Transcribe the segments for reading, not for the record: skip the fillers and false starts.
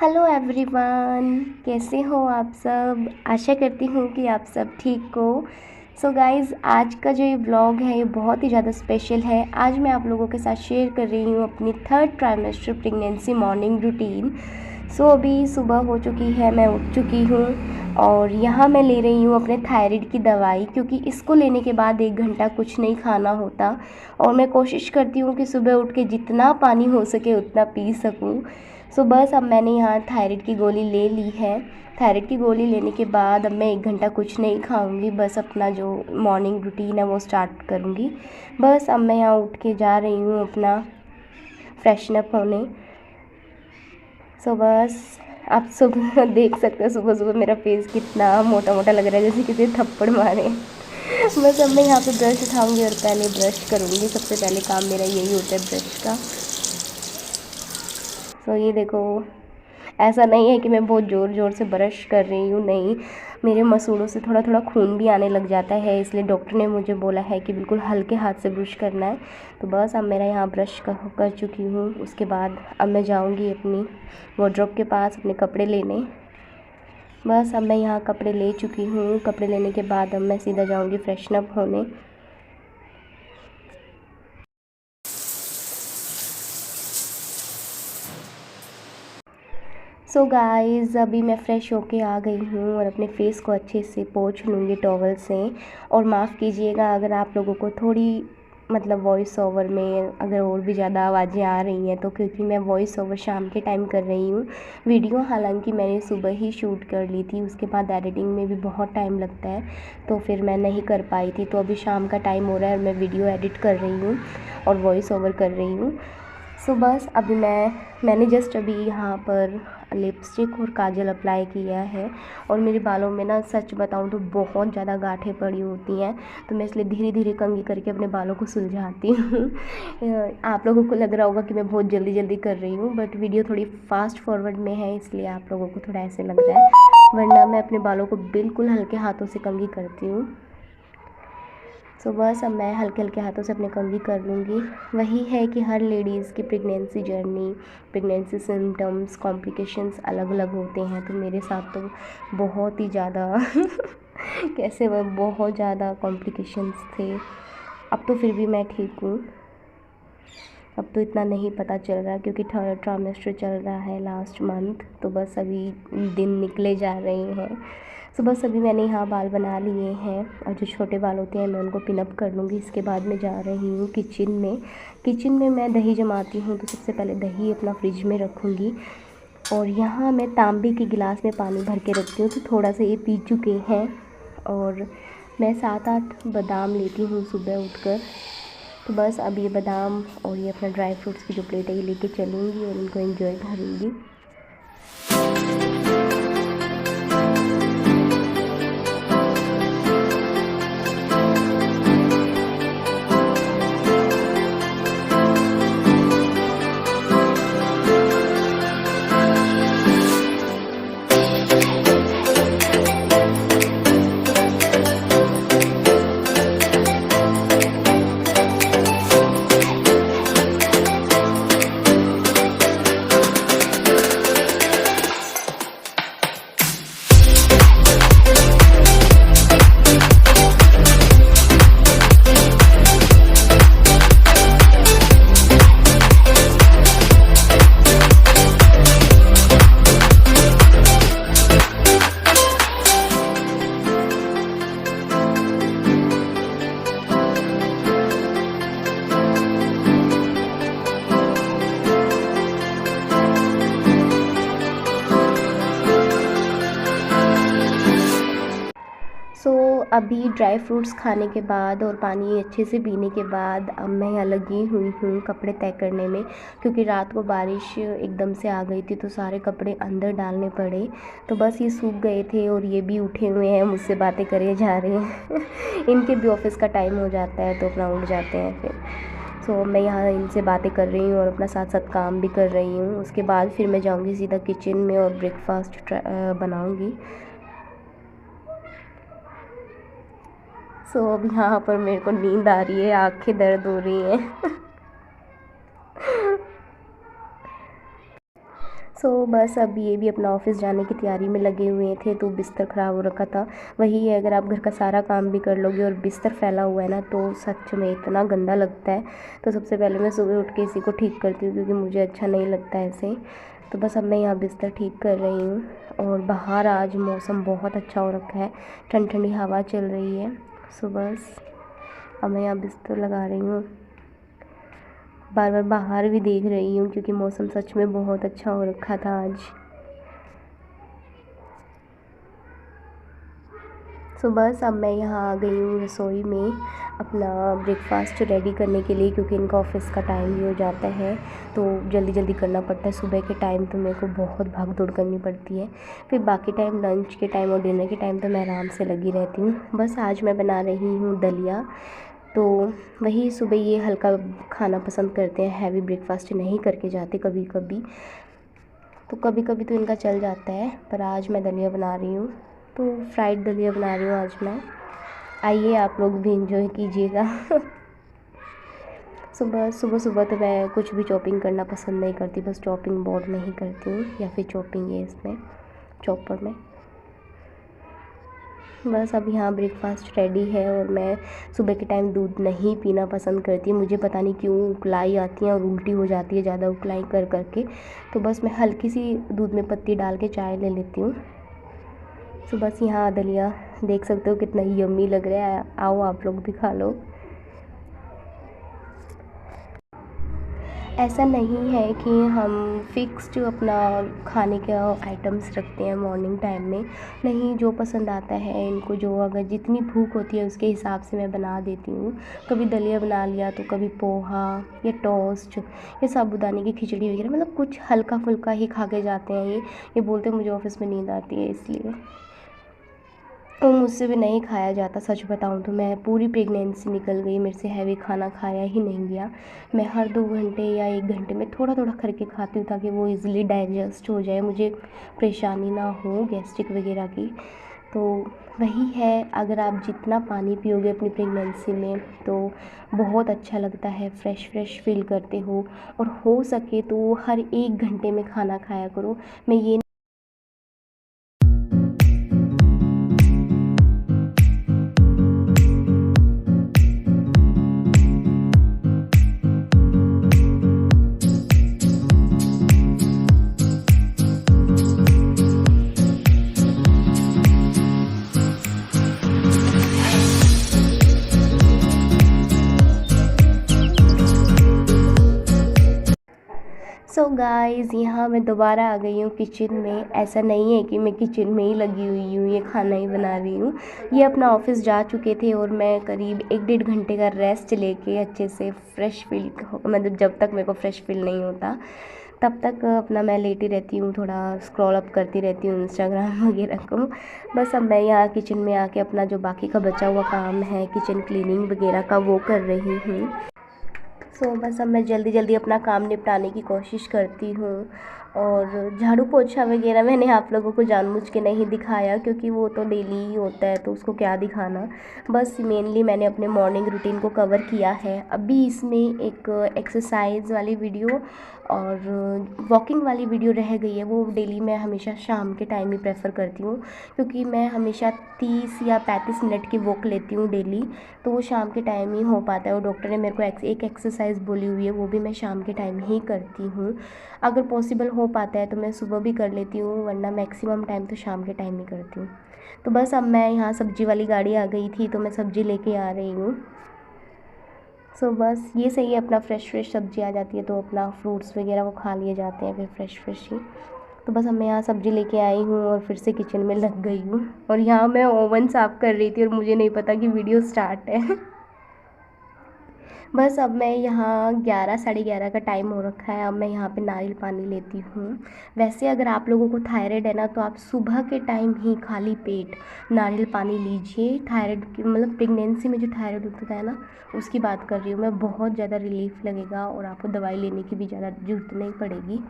Hello everyone, कैसे हो आप सब। आशा करती हूँ कि आप सब ठीक हो। सो गाइज़, आज का जो ये व्लॉग है ये बहुत ही ज़्यादा स्पेशल है। आज मैं आप लोगों के साथ शेयर कर रही हूँ अपनी third trimester pregnancy morning routine. So अभी सुबह हो चुकी है, मैं उठ चुकी हूँ और यहाँ मैं ले रही हूँ अपने थायराइड की दवाई, क्योंकि इसको लेने के बाद 1 घंटा कुछ नहीं खाना होता और मैं कोशिश करती हूँ कि सुबह उठ के जितना पानी हो सके उतना पी सकूँ। सो बस अब मैंने यहाँ थायराइड की गोली ले ली है। थायराइड की गोली लेने के बाद अब मैं 1 घंटा कुछ नहीं खाऊंगी, बस अपना जो मॉर्निंग रूटीन है वो स्टार्ट करूँगी। बस अब मैं यहाँ उठ के जा रही हूँ अपना फ्रेशन अप होने। सो बस आप सुबह देख सकते हो सुबह सुबह मेरा फेस कितना मोटा मोटा लग रहा है, जैसे किसी थप्पड़ मारे। बस अब मैं यहाँ पे ब्रश उठाऊँगी और पहले ब्रश करूँगी। सबसे पहले काम मेरा यही होता है ब्रश का। सो ये देखो, ऐसा नहीं है कि मैं बहुत ज़ोर ज़ोर से ब्रश कर रही हूँ, नहीं, मेरे मसूड़ों से थोड़ा थोड़ा खून भी आने लग जाता है, इसलिए डॉक्टर ने मुझे बोला है कि बिल्कुल हल्के हाथ से ब्रश करना है। तो बस अब मेरा यहाँ ब्रश कर चुकी हूँ। उसके बाद अब मैं जाऊँगी अपनी वार्डरोब के पास अपने कपड़े लेने। बस अब मैं यहाँ कपड़े ले चुकी हूँ। कपड़े लेने के बाद अब मैं सीधा जाऊँगी फ्रेशन अप होने। सो गाइज़, अभी मैं फ़्रेश होके आ गई हूँ और अपने फेस को अच्छे से पोंछ लूँगी टॉवल से। और माफ़ कीजिएगा अगर आप लोगों को थोड़ी वॉइस ओवर में अगर और भी ज़्यादा आवाज़ें आ रही हैं, तो क्योंकि मैं वॉइस ओवर शाम के टाइम कर रही हूँ। वीडियो हालांकि मैंने सुबह ही शूट कर ली थी, उसके बाद एडिटिंग में भी बहुत टाइम लगता है, तो फिर मैं नहीं कर पाई थी। तो अभी शाम का टाइम हो रहा है और मैं वीडियो एडिट कर रही हूँ और वॉइस ओवर कर रही हूँ। सो बस अभी मैंने जस्ट अभी यहाँ पर लिपस्टिक और काजल अप्लाई किया है और मेरे बालों में ना सच बताऊँ तो बहुत ज़्यादा गांठें पड़ी होती हैं, तो मैं इसलिए धीरे धीरे कंघी करके अपने बालों को सुलझाती हूँ। आप लोगों को लग रहा होगा कि मैं बहुत जल्दी जल्दी कर रही हूँ, बट वीडियो थोड़ी फास्ट फॉरवर्ड में है, इसलिए आप लोगों को थोड़ा ऐसे लग रहा है, वरना मैं अपने बालों को बिल्कुल हल्के हाथों से कंघी करती हूँ। सो बस अब मैं हल्के हल्के हाथों से अपने कंघी कर लूँगी। वही है कि हर लेडीज़ की pregnancy journey, pregnancy symptoms, complications अलग अलग होते हैं, तो मेरे साथ तो बहुत ही ज़्यादा कैसे वह बहुत ज़्यादा कॉम्प्लिकेशंस थे। अब तो फिर भी मैं ठीक हूँ। अब तो इतना नहीं पता चल रहा क्योंकि थर्ड ट्राइमेस्टर चल रहा है लास्ट मंथ, तो बस अभी दिन निकले जा रहे हैं। सो बस अभी मैंने यहाँ बाल बना लिए हैं और जो छोटे बाल होते हैं मैं उनको पिनअप कर लूँगी। इसके बाद मैं जा रही हूँ किचन में। किचन में मैं दही जमाती हूँ, तो सबसे पहले दही अपना फ्रिज में रखूँगी और यहाँ मैं तांबे के गिलास में पानी भर के रखती हूँ, तो थोड़ा सा ये पी चुके हैं। और मैं 7-8 बादाम लेती हूँ सुबह उठकर। तो बस अब ये बादाम और ये अपना ड्राई फ्रूट्स की जो प्लेट है ये लेके चलूँगी और इनको एंजॉय करूँगी। सो अभी ड्राई फ्रूट्स खाने के बाद और पानी अच्छे से पीने के बाद अब मैं लगी हुई हूँ कपड़े तय करने में, क्योंकि रात को बारिश एकदम से आ गई थी तो सारे कपड़े अंदर डालने पड़े। तो बस ये सूख गए थे और ये भी उठे हुए हैं, मुझसे बातें करे जा रहे हैं। इनके भी ऑफिस का टाइम हो जाता है तो अपना उठ जाते हैं फिर। सो मैं यहाँ इनसे बातें कर रही हूँ और अपना साथ साथ काम भी कर रही हूँ। उसके बाद फिर मैं जाऊँगी सीधा किचन में और ब्रेकफास्ट बनाऊँगी। सो अब यहाँ पर मेरे को नींद आ रही है, आंखें दर्द हो रही हैं। बस अब ये भी अपना ऑफ़िस जाने की तैयारी में लगे हुए थे, तो बिस्तर ख़राब हो रखा था। वही है, अगर आप घर का सारा काम भी कर लोगे और बिस्तर फैला हुआ है ना, तो सच में इतना गंदा लगता है। तो सबसे पहले मैं सुबह उठ के इसी को ठीक करती हूँ, क्योंकि मुझे अच्छा नहीं लगता है ऐसे। तो बस अब मैं यहाँ बिस्तर ठीक कर रही हूँ, और बाहर आज मौसम बहुत अच्छा हो रखा है, ठंडी ठंडी हवा चल रही है। बस अब मैं यहाँ बिस्तर लगा रही हूँ, बार बार बाहर भी देख रही हूँ, क्योंकि मौसम सच में बहुत अच्छा हो रखा था आज। बस अब मैं यहाँ आ गई हूँ रसोई में अपना ब्रेकफ़ास्ट रेडी करने के लिए, क्योंकि इनका ऑफ़िस का टाइम भी हो जाता है, तो जल्दी जल्दी करना पड़ता है। सुबह के टाइम तो मेरे को बहुत भाग दौड़ करनी पड़ती है, फिर बाकी टाइम लंच के टाइम और डिनर के टाइम तो मैं आराम से लगी रहती हूँ। बस आज मैं बना रही हूँ दलिया, तो वही सुबह ये हल्का खाना पसंद करते हैं, हैवी ब्रेकफ़ास्ट नहीं करके जाते कभी कभी, तो कभी कभी तो इनका चल जाता है, पर आज मैं दलिया बना रही हूँ। तो फ्राइड दलिया बना रही हूँ आज मैं। आइए आप लोग भी इंजॉय कीजिएगा। सुबह सुबह सुबह तो मैं कुछ भी चॉपिंग करना पसंद नहीं करती, बस चॉपिंग बोर्ड में ही करती हूँ, या फिर चॉपिंग है इसमें, चॉपर में। बस अब यहाँ ब्रेकफ़ास्ट रेडी है, और मैं सुबह के टाइम दूध नहीं पीना पसंद करती, मुझे पता नहीं क्यों उकलाई आती है और उल्टी हो जाती है ज़्यादा उकलाई कर करके। तो बस मैं हल्की सी दूध में पत्ती डाल के चाय ले लेती हूँ। बस यहाँ दलिया देख सकते हो कितना यम्मी लग रहा है, आओ आप लोग भी खा लो। ऐसा नहीं है कि हम फ़िक्स्ड अपना खाने के आइटम्स रखते हैं मॉर्निंग टाइम में, नहीं, जो पसंद आता है इनको, जो अगर जितनी भूख होती है उसके हिसाब से मैं बना देती हूँ। कभी दलिया बना लिया, तो कभी पोहा या टोस्ट या साबूदाने की खिचड़ी वगैरह, मतलब कुछ हल्का फुल्का ही खा के जाते हैं। ये बोलते हैं मुझे ऑफ़िस में नींद आती है इसलिए, तो मुझसे भी नहीं खाया जाता। सच बताऊँ तो मैं पूरी प्रेगनेंसी निकल गई, मेरे से हैवी खाना खाया ही नहीं गया। मैं हर 2 घंटे या 1 घंटे में थोड़ा थोड़ा करके खाती हूँ, ताकि वो इजीली डाइजेस्ट हो जाए, मुझे परेशानी ना हो गैस्ट्रिक वगैरह की। तो वही है, अगर आप जितना पानी पियोगे अपनी प्रेगनेंसी में, तो बहुत अच्छा लगता है, फ्रेश फ्रेश फील करते हो। और हो सके तो हर 1 घंटे में खाना खाया करो। मैं ये गाइस, यहाँ मैं दोबारा आ गई हूँ किचन में। ऐसा नहीं है कि मैं किचन में ही लगी हुई हूँ, ये खाना ही बना रही हूँ। ये अपना ऑफ़िस जा चुके थे, और मैं करीब 1-1.5 घंटे का रेस्ट लेके अच्छे से फ्रेश फील, मतलब जब तक मेरे को फ्रेश फील नहीं होता तब तक अपना मैं लेटी रहती हूँ, थोड़ा स्क्रॉल अप करती रहती हूँ इंस्टाग्राम वगैरह को। बस अब मैं यहाँ किचन में आके अपना जो बाकी का बचा हुआ काम है किचन क्लीनिंग वगैरह का, वो कर रही हूँ। बस अब मैं जल्दी जल्दी अपना काम निपटाने की कोशिश करती हूँ। और झाड़ू पोछा वगैरह मैंने आप लोगों को जानबूझ के नहीं दिखाया, क्योंकि वो तो डेली ही होता है, तो उसको क्या दिखाना। बस मेनली मैंने अपने मॉर्निंग रूटीन को कवर किया है। अभी इसमें एक एक्सरसाइज वाली वीडियो और वॉकिंग वाली वीडियो रह गई है, वो डेली मैं हमेशा शाम के टाइम ही प्रेफर करती हूँ, क्योंकि मैं हमेशा 30 या 35 मिनट की वॉक लेती हूँ डेली, तो वो शाम के टाइम ही हो पाता है। और डॉक्टर ने मेरे को एक एक्सरसाइज बोली हुई है, वो भी मैं शाम के टाइम ही करती हूँ। अगर पॉसिबल हो पाता है तो मैं सुबह भी कर लेती हूँ, वरना मैक्सिमम टाइम तो शाम के टाइम ही करती हूँ। तो बस अब मैं यहाँ सब्ज़ी वाली गाड़ी आ गई थी, तो मैं सब्ज़ी लेके आ रही हूँ। बस ये सही है, अपना फ्रेश फ्रेश सब्ज़ी आ जाती है, तो अपना फ्रूट्स वगैरह वो खा लिए जाते हैं फिर फ्रेश फ्रेश ही। तो बस अब मैं यहाँ सब्ज़ी लेके आई हूँ, और फिर से किचन में लग गई हूँ, और यहाँ मैं ओवन साफ़ कर रही थी, और मुझे नहीं पता कि वीडियो स्टार्ट है। बस अब मैं यहाँ 11 साढ़े 11 का टाइम हो रखा है, अब मैं यहाँ पे नारियल पानी लेती हूँ। वैसे अगर आप लोगों को थायराइड है ना, तो आप सुबह के टाइम ही खाली पेट नारियल पानी लीजिए। थायराइड की मतलब प्रेगनेंसी में जो थायराइड होता है ना, उसकी बात कर रही हूँ मैं, बहुत ज़्यादा रिलीफ़ लगेगा, और आपको दवाई लेने की भी ज़्यादा ज़रूरत नहीं पड़ेगी।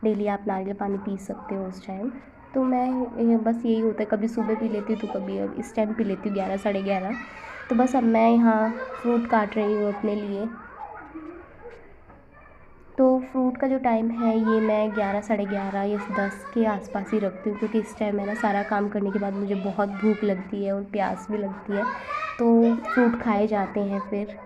डेली आप नारियल पानी पी सकते हो उस टाइम। तो मैं बस यही होता है, कभी सुबह पी लेती हूँ, तो कभी अब इस टाइम पी लेती हूँ 11 साढ़े 11। तो बस अब मैं यहाँ फ्रूट काट रही हूँ अपने लिए। तो फ्रूट का जो टाइम है ये मैं 11 साढ़े 11 या 10 के आसपास ही रखती हूँ, क्योंकि इस टाइम है ना सारा काम करने के बाद मुझे बहुत भूख लगती है और प्यास भी लगती है, तो फ्रूट खाए जाते हैं फिर।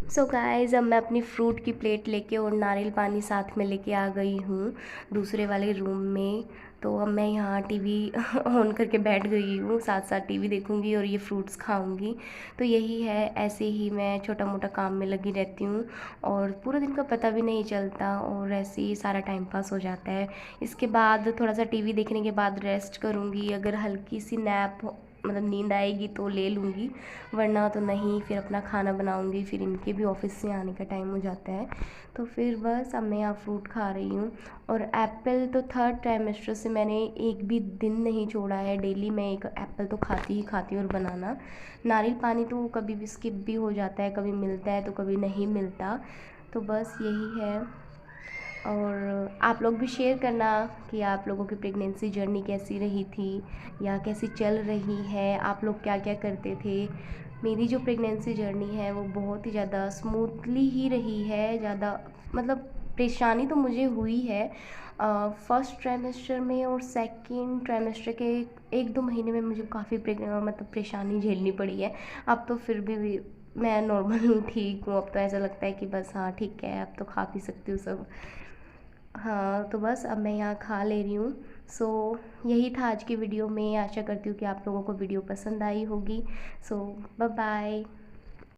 सो गाइज़, अब मैं अपनी फ़्रूट की प्लेट लेके और नारियल पानी साथ में लेके आ गई हूँ दूसरे वाले रूम में। तो अब मैं यहाँ टीवी ऑन करके बैठ गई हूँ, साथ साथ टीवी देखूँगी और ये फ्रूट्स खाऊँगी। तो यही है, ऐसे ही मैं छोटा मोटा काम में लगी रहती हूँ और पूरा दिन का पता भी नहीं चलता और ऐसे ही सारा टाइम पास हो जाता है। इसके बाद थोड़ा सा टीवी देखने के बाद रेस्ट करूँगी, अगर हल्की सी नैप मतलब नींद आएगी तो ले लूँगी, वरना तो नहीं। फिर अपना खाना बनाऊँगी, फिर इनके भी ऑफ़िस से आने का टाइम हो जाता है। तो फिर बस अब मैं यहाँ फ्रूट खा रही हूँ और एप्पल तो थर्ड ट्राइमेस्टर से मैंने एक भी दिन नहीं छोड़ा है, डेली मैं एक एप्पल तो खाती ही खाती हूँ। और बनाना नारियल पानी तो कभी भी स्किप भी हो जाता है, कभी मिलता है तो कभी नहीं मिलता। तो बस यही है। और आप लोग भी शेयर करना कि आप लोगों की प्रेगनेंसी जर्नी कैसी रही थी या कैसी चल रही है, आप लोग क्या क्या करते थे। मेरी जो प्रेगनेंसी जर्नी है वो बहुत ही ज़्यादा स्मूथली ही रही है, ज़्यादा मतलब परेशानी तो मुझे हुई है फर्स्ट ट्राइमेस्टर में और सेकंड ट्राइमेस्टर के 1-2 महीने में मुझे काफ़ी मतलब परेशानी झेलनी पड़ी है। अब तो फिर भी मैं नॉर्मल हूँ, ठीक हूँ। अब तो ऐसा लगता है कि बस हाँ ठीक है, अब तो खा पी सकती हूँ सब। हाँ, तो बस अब मैं यहाँ खा ले रही हूँ। सो यही था आज की वीडियो में। आशा करती हूँ कि आप लोगों को वीडियो पसंद आई होगी। सो बाय बाय।